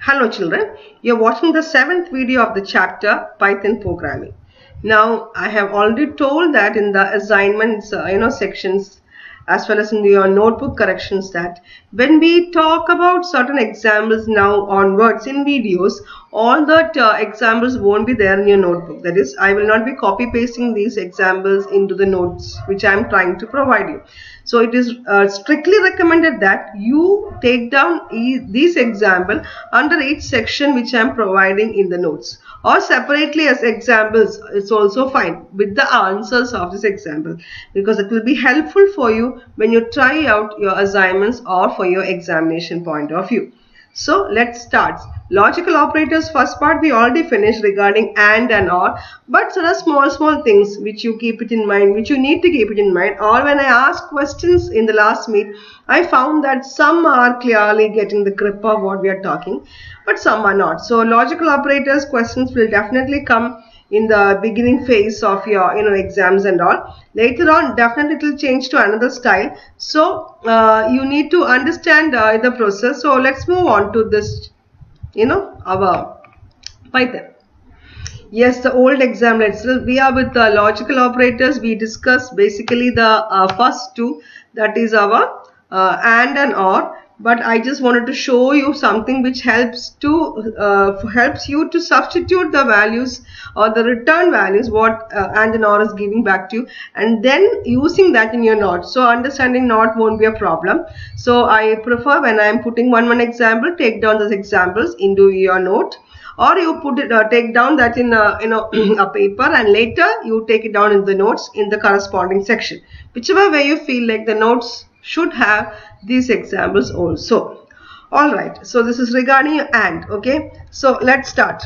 Hello children, you're watching the 7th video of the chapter Python programming. Now I have already told that in the assignments sections as well as in your notebook corrections that when we talk about certain examples now onwards in videos, all that examples won't be there in your notebook. That is, I will not be copy pasting these examples into the notes which I am trying to provide you. So it is strictly recommended that you take down these example under each section which I am providing in the notes, or separately as examples. It's also fine with the answers of this example, because it will be helpful for you when you try out your assignments or for your examination point of view. So let's start. Logical operators, first part we already finished regarding and or, but there are small things which you keep it in mind, which you need to keep it in mind. Or when I asked questions in the last meet, I found that some are clearly getting the grip of what we are talking, but some are not. So logical operators questions will definitely come in the beginning phase of your exams and all. Later on definitely it will change to another style. So you need to understand the process. So let's move on to this our Python. Yes, the old exam. We are with the logical operators. We discussed basically the first two, that is our and or. But I just wanted to show you something which helps you to substitute the values or the return values what and or is giving back to you, and then using that in your notes. So understanding not won't be a problem. So I prefer when I am putting one example, take down those examples into your note, or you put it take down that in a paper, and later you take it down in the notes in the corresponding section, whichever way you feel like the notes should have these examples also. Alright, so this is regarding and. Okay, so let's start.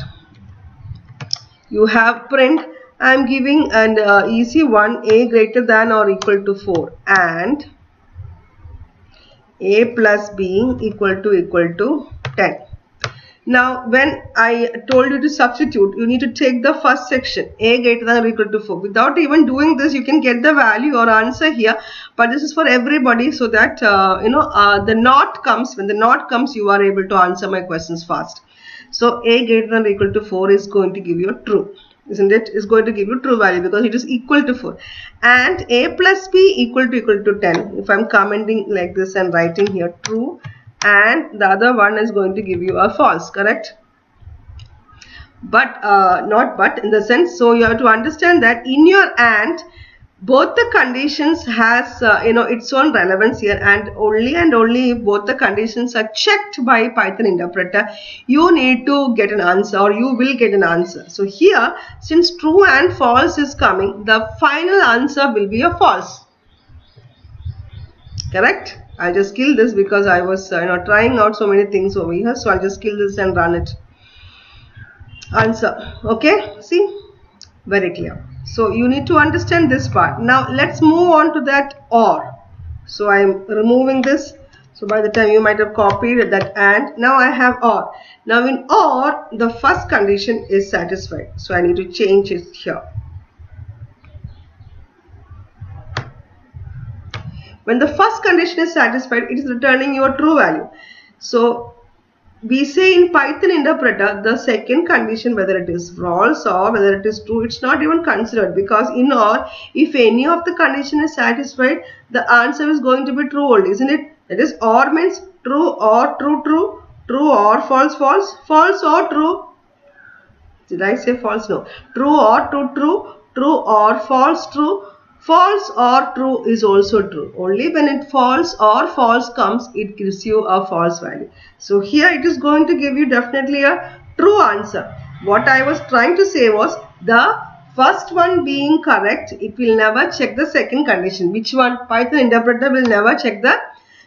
You have print. I am giving an easy one, a greater than or equal to 4 and a plus b equal to 10. Now when I told you to substitute, you need to take the first section, a greater than or equal to 4. Without even doing this, you can get the value or answer here, but this is for everybody, so that the not comes. When the not comes, you are able to answer my questions fast. So a greater than or equal to 4 is going to give you a true, isn't it? Is going to give you true value because it is equal to 4. And a plus b equal to 10. If I am commenting like this and writing here true, and the other one is going to give you a false, correct? But not but in the sense, so you have to understand that in your and both the conditions has its own relevance here, and only if both the conditions are checked by Python interpreter, you need to get an answer, or you will get an answer. So here, since true and false is coming, the final answer will be a false, correct? I'll just kill this because I was trying out so many things over here. So I'll just kill this and run it. Answer. Okay. See? Very clear. So you need to understand this part. Now let's move on to that or. So I'm removing this. So by the time you might have copied that and. Now I have or. Now in or, the first condition is satisfied. So I need to change it here. When the first condition is satisfied, it is returning your true value. So we say in Python interpreter, the second condition, whether it is false or whether it is true, it's not even considered, because in or, if any of the condition is satisfied, the answer is going to be true only, isn't it? That is, or means true or true, true or false, false or true. Did I say false? No. True or true or false, true. False or true is also true. Only when it false or false comes, it gives you a false value. So here it is going to give you definitely a true answer. What I was trying to say was, the first one being correct, it will never check the second condition. Which one? Python interpreter will never check the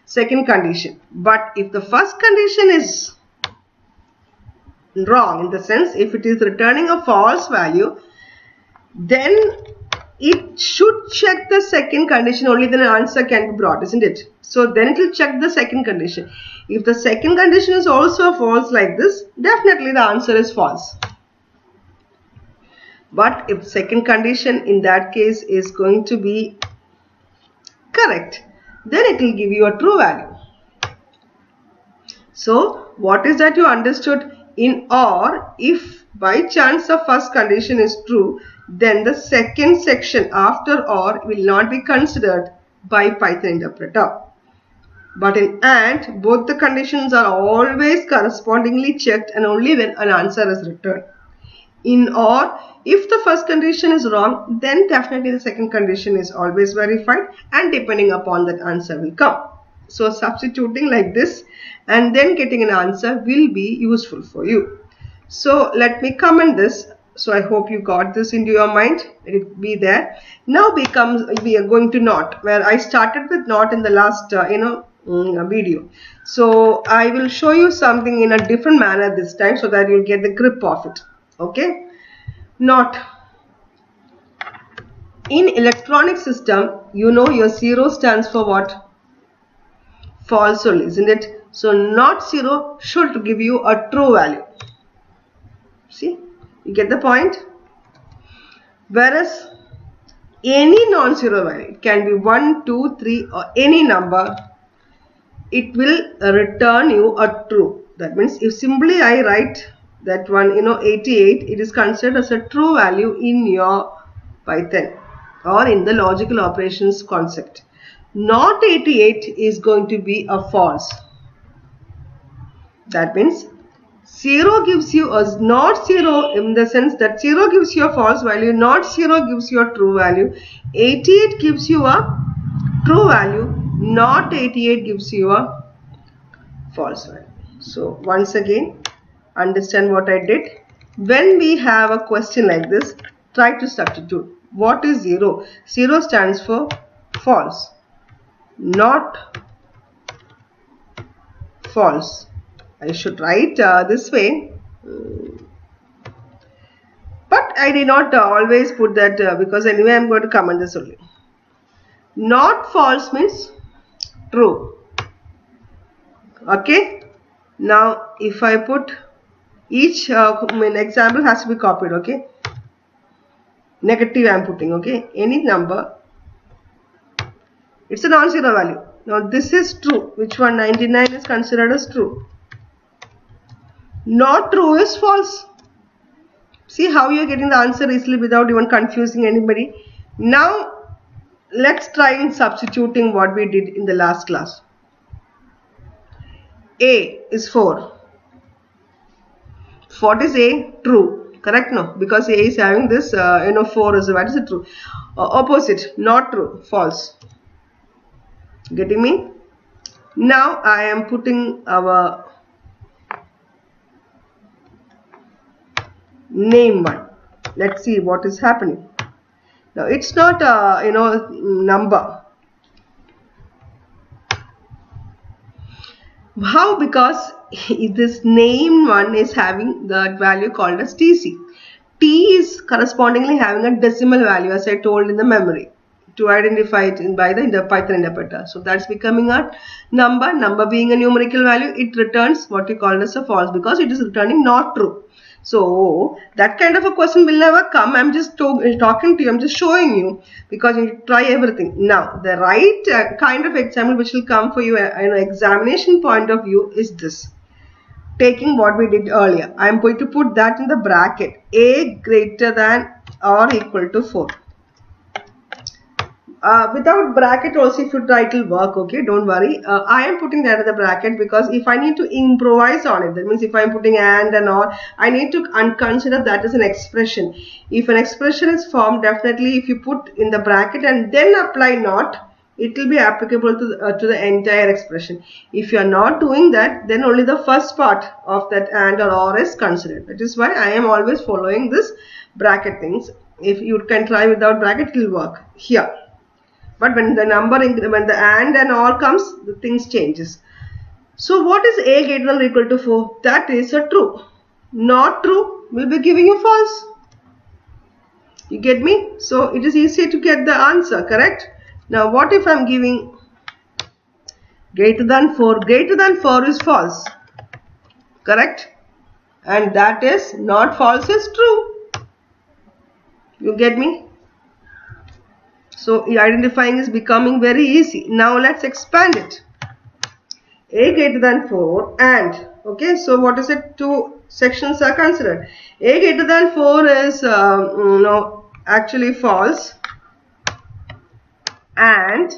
second condition. But if the first condition is wrong, in the sense if it is returning a false value, then it should check the second condition, only then an answer can be brought, isn't it? So then it will check the second condition. If the second condition is also false like this, definitely the answer is false. But if second condition in that case is going to be correct, then it will give you a true value. So what is that you understood? In OR, if by chance the first condition is true, then the second section after OR will not be considered by Python interpreter. But in AND, both the conditions are always correspondingly checked and only when an answer is returned. In OR, if the first condition is wrong, then definitely the second condition is always verified, and depending upon that answer will come. So substituting like this and then getting an answer will be useful for you. So let me comment this. So I hope you got this into your mind. Let it be there. Now we are going to NOT, where I started with NOT in the last video. So I will show you something in a different manner this time so that you'll get the grip of it. Okay. NOT. In electronic system, you know your 0 stands for what? False only, isn't it? So NOT 0 should give you a true value. See, you get the point? Whereas any non-zero value, it can be 1, 2, 3 or any number, it will return you a true. That means if simply I write that one, 88, it is considered as a true value in your Python or in the logical operations concept. Not 88 is going to be a false. That means 0 gives you a not 0 in the sense that 0 gives you a false value, not 0 gives you a true value, 88 gives you a true value, not 88 gives you a false value. So once again, understand what I did. When we have a question like this, try to substitute. What is 0? 0 stands for false, not false. I should write this way, but I did not always put that because anyway I am going to comment this only. Not false means true. Okay. Now if I put each example has to be copied. Okay. Negative I am putting. Okay. Any number, it's a non-zero value. Now this is true. Which one? 99 is considered as true. Not true is false. See how you are getting the answer easily without even confusing anybody. Now let's try in substituting what we did in the last class. A is 4. What is A? True. Correct? No, because A is having this 4 is what is it? True. Opposite, not true, false. Getting me? Now I am putting our name one. Let's see what is happening. Now it's not a number. How? Because this name one is having the value called as TC. T is correspondingly having a decimal value, as I told in the memory, to identify it by the Python interpreter. So that's becoming a number. Number being a numerical value, it returns what you call as a false because it is returning not true. So that kind of a question will never come. I'm just talking to you. I'm just showing you because you try everything. Now the right kind of example which will come for you an examination point of view is this. Taking what we did earlier, I am going to put that in the bracket. A greater than or equal to 4. Without bracket also if you try it will work, okay, don't worry. I am putting that in the bracket because if I need to improvise on it, that means if I am putting and or, I need to consider that as an expression. If an expression is formed, definitely if you put in the bracket and then apply not, it will be applicable to the entire expression. If you are not doing that, then only the first part of that and or is considered. That is why I am always following this bracket things. If you can try without bracket, it will work here. But when the when the and or comes, the things changes. So what is A greater than or equal to 4? That is a true. Not true will be giving you false. You get me? So it is easy to get the answer, correct? Now what if I am giving greater than 4? Greater than 4 is false. Correct? And that is not false is true. You get me? So identifying is becoming very easy. Now let's expand it. A greater than 4 and Okay, so what is it? Two sections are considered. A greater than 4 is actually false, and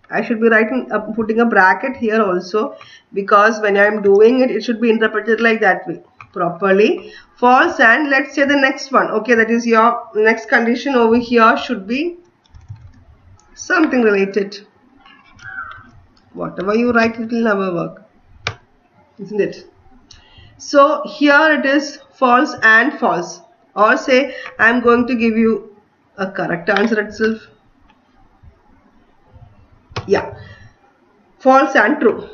I should be writing putting a bracket here also, because when I am doing it, it should be interpreted like that way properly. False, and let's say the next one. Okay, that is your next condition over here should be something related. Whatever you write, it will never work, isn't it? So here it is false and false, or say I am going to give you a correct answer itself. Yeah, false and true.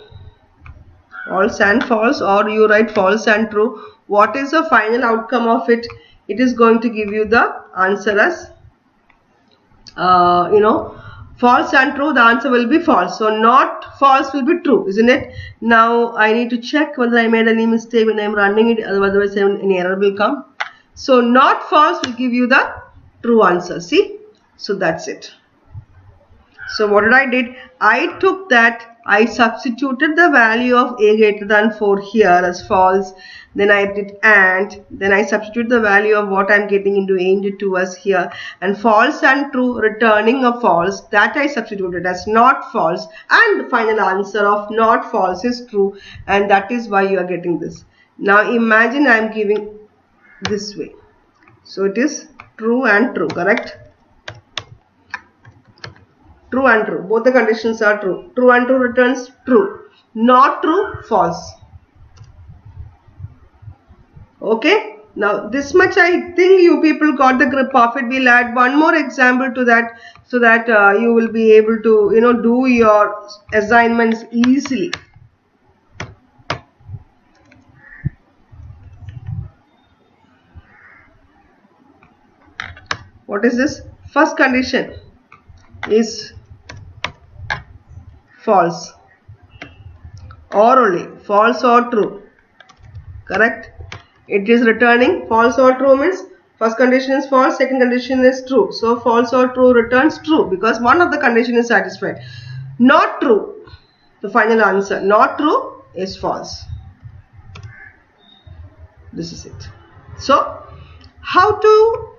False and false, or you write false and true. What is the final outcome of it? It is going to give you the answer as false and true. The answer will be false. So not false will be true, isn't it? Now I need to check whether I made any mistake when I am running it, otherwise an error will come. So not false will give you the true answer. See? So that's it. So what did I did? I took that, I substituted the value of a greater than 4 here as false. Then I did and, then I substitute the value of what I am getting into a into 2 as here, and false and true returning a false, that I substituted as not false, and the final answer of not false is true, and that is why you are getting this. Now imagine I am giving this way. So it is true and true, correct? True and true, both the conditions are true. True and true returns true. Not true, false. Okay, now this much I think you people got the grip of it. We'll add one more example to that, so that you will be able to do your assignments easily. What is this? First condition is false, or only false or true, correct? It is returning false or true, means first condition is false, second condition is true. So false or true returns true, because one of the condition is satisfied. Not true, the final answer, not true is false. This is it. So how to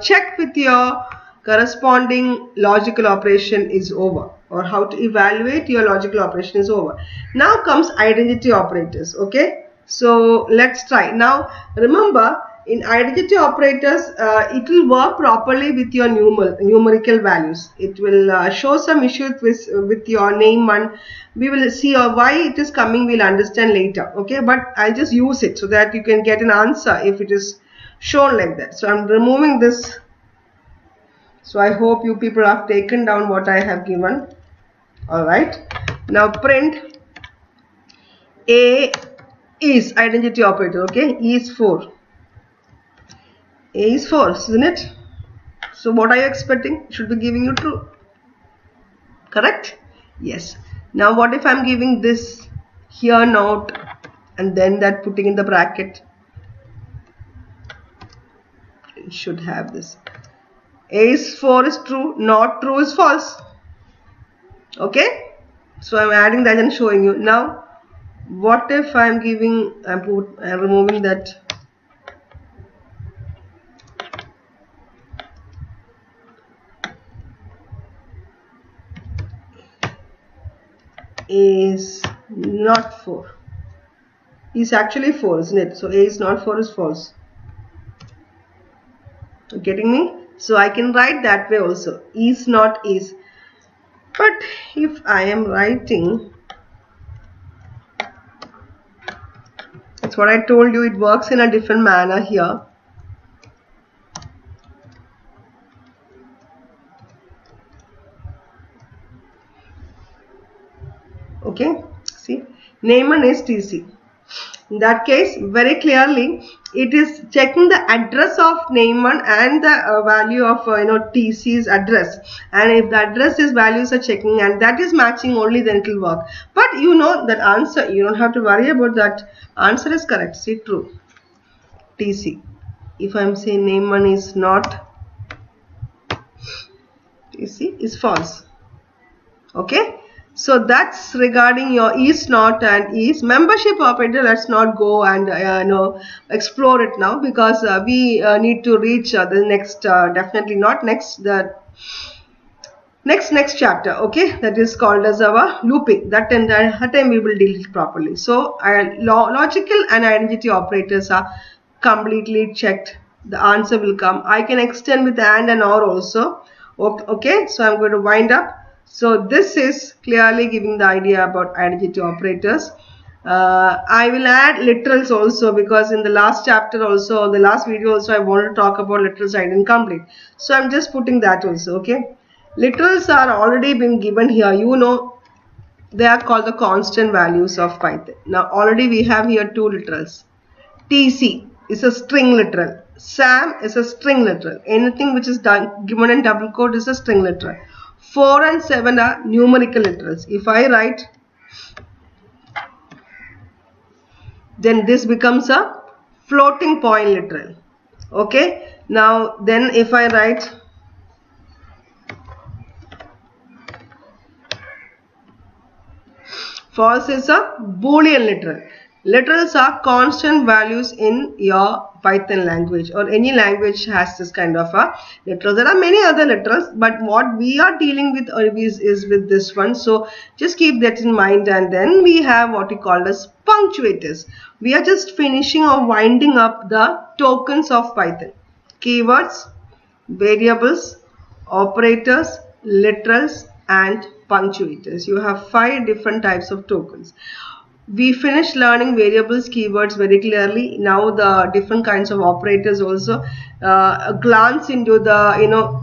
check with your corresponding logical operation is over, or how to evaluate your logical operation is over. Now comes identity operators. Okay, so let's try. Now remember, in identity operators it will work properly with your numerical values. It will show some issues with your name one. We will see why it is coming, we'll understand later. Okay, but I'll just use it so that you can get an answer if it is shown like that. So I'm removing this. So I hope you people have taken down what I have given. Alright. Now print A is identity operator. Okay. E is 4. A is 4, isn't it? So what are you expecting? It should be giving you true. Correct? Yes. Now what if I am giving this here not, and then that putting in the bracket? It should have this. A is 4 is true, not true is false. Okay, so I'm adding that and showing you. Now what if I'm removing that? A is not 4, is actually 4, isn't it? So A is not 4 is false. Getting me? So I can write that way also, is not is. But if I am writing, that's what I told you, it works in a different manner here. Okay, see, name1 is TC. In that case, very clearly it is checking the address of name1 and the value of TC's address, and if the address is values are checking and that is matching only, then it will work. But you know that answer, you don't have to worry about that. Answer is correct. See, true. TC. If I am saying name1 is not, TC is false. Okay. So that's regarding your is not and is. Membership operator, let's not go and explore it now, because we need to reach the next, definitely not next, the next chapter, okay, that is called as our looping. That time we will deal it properly. So logical and identity operators are completely checked. The answer will come. I can extend with and or also. Okay, so I'm going to wind up. So this is clearly giving the idea about identity operators. I will add literals also, because in the last chapter also, the last video also, I want to talk about literals and incomplete. So I'm just putting that also, okay. Literals are already been given here. They are called the constant values of Python. Now already we have here two literals. TC is a string literal. Sam is a string literal. Anything which is given in double quote is a string literal. 4 and 7 are numerical literals. If I write, then this becomes a floating point literal. Okay. Now then if I write false is a Boolean literal. Literals are constant values in your Python language, or any language has this kind of a literal. There are many other literals, but what we are dealing with is with this one. So just keep that in mind. And then we have what we call as punctuators. We are just finishing or winding up the tokens of Python. Keywords, variables, operators, literals, and punctuators. You have 5 different types of tokens. We finished learning variables, keywords very clearly. Now the different kinds of operators also. A glance into the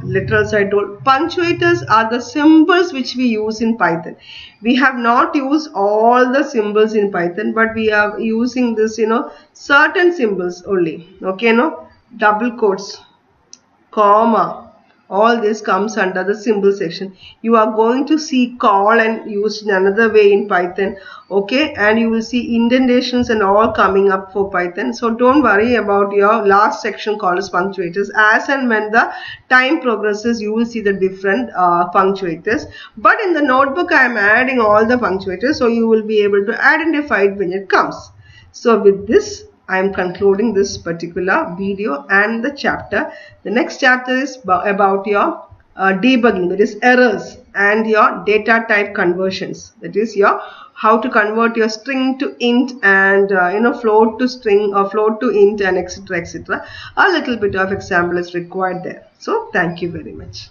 literals I told. Punctuators are the symbols which we use in Python. We have not used all the symbols in Python, but we are using this certain symbols only. Okay, double quotes, comma. All this comes under the symbol section. You are going to see call and used in another way in Python. Okay, and you will see indentations and all coming up for Python. So don't worry about your last section called as punctuators. As and when the time progresses, you will see the different punctuators. But in the notebook, I am adding all the punctuators, so you will be able to identify it when it comes. So with this, I am concluding this particular video and the chapter. The next chapter is about your debugging, that is errors, and your data type conversions, that is your how to convert your string to int and float to string or float to int and etc. etc. A little bit of example is required there. So thank you very much.